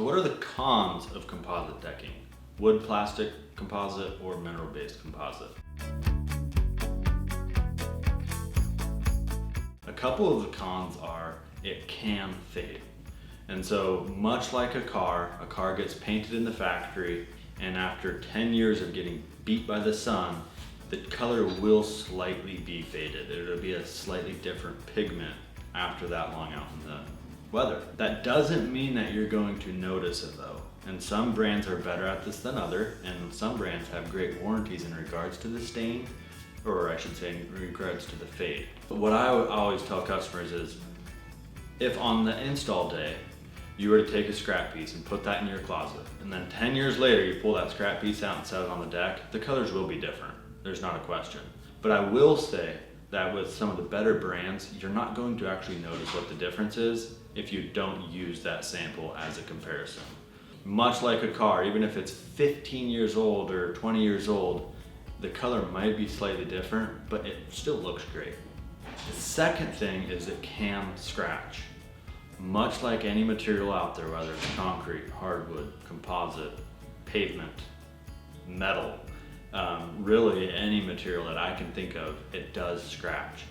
What are the cons of composite decking? Wood, plastic composite, or mineral-based composite? A couple of the cons are it can fade. And so much like a car gets painted in the factory, and after 10 years of getting beat by the sun, the color will slightly be faded. It'll be a slightly different pigment after that long out in the weather. That doesn't mean that you're going to notice it though. And some brands are better at this than others, and some brands have great warranties in regards to the stain, or I should say in regards to the fade. But what I always tell customers is, if on the install day, you were to take a scrap piece and put that in your closet, and then 10 years later you pull that scrap piece out and set it on the deck, the colors will be different. There's not a question. But I will say that with some of the better brands, you're not going to actually notice what the difference is if you don't use that sample as a comparison. Much like a car, even if it's 15 years old or 20 years old, the color might be slightly different, but it still looks great. The second thing is it can scratch. Much like any material out there, whether it's concrete, hardwood, composite, pavement, metal, really any material that I can think of, it does scratch.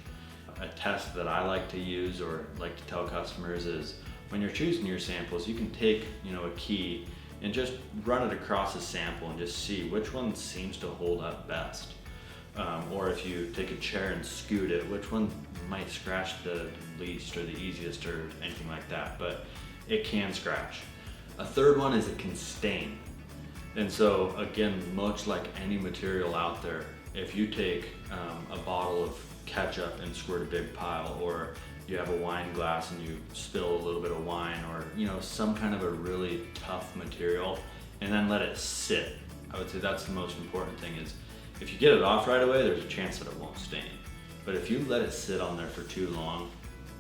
A test that I like to use or like to tell customers is when you're choosing your samples, you can take a key and just run it across a sample and just see which one seems to hold up best. Or if you take a chair and scoot it, which one might scratch the least or the easiest or anything like that, but it can scratch. A third one is it can stain. And so again, much like any material out there, if you take a bottle of ketchup and squirt a big pile, or you have a wine glass and you spill a little bit of wine, or some kind of a really tough material, and then let it sit, I would say that's the most important thing. Is if you get it off right away, there's a chance that it won't stain. But if you let it sit on there for too long,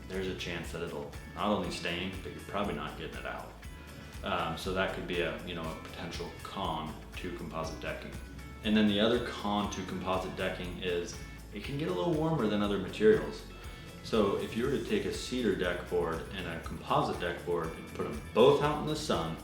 there's a chance that it'll not only stain, but you're probably not getting it out. So that could be a potential con to composite decking. And then the other con to composite decking is it can get a little warmer than other materials. So if you were to take a cedar deck board and a composite deck board and put them both out in the sun,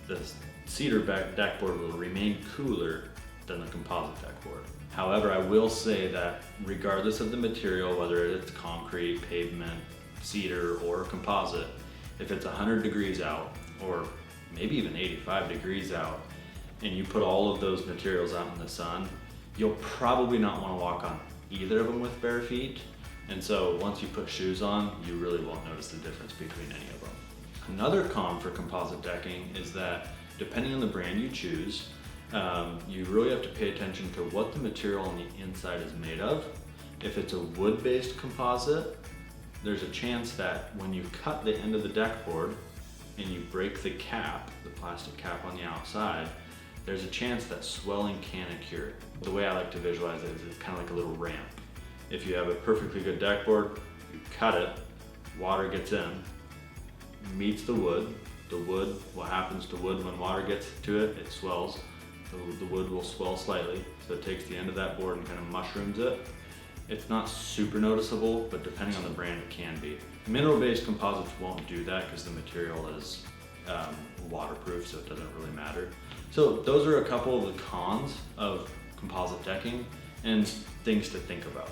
the cedar deck board will remain cooler than the composite deck board. However, I will say that regardless of the material, whether it's concrete, pavement, cedar, or composite, if it's 100 degrees out, or maybe even 85 degrees out, and you put all of those materials out in the sun, you'll probably not want to walk on either of them with bare feet. And so once you put shoes on, you really won't notice the difference between any of them. Another con for composite decking is that depending on the brand you choose, you really have to pay attention to what the material on the inside is made of. If it's a wood-based composite, there's a chance that when you cut the end of the deck board and you break the cap, the plastic cap on the outside, there's a chance that swelling can occur. The way I like to visualize it is it's kind of like a little ramp. If you have a perfectly good deck board, you cut it, water gets in, meets the wood, what happens to wood when water gets to it, it swells. The wood will swell slightly, so it takes the end of that board and kind of mushrooms it. It's not super noticeable, but depending on the brand, it can be. Mineral-based composites won't do that because the material is waterproof, so it doesn't really matter. So those are a couple of the cons of composite decking and things to think about.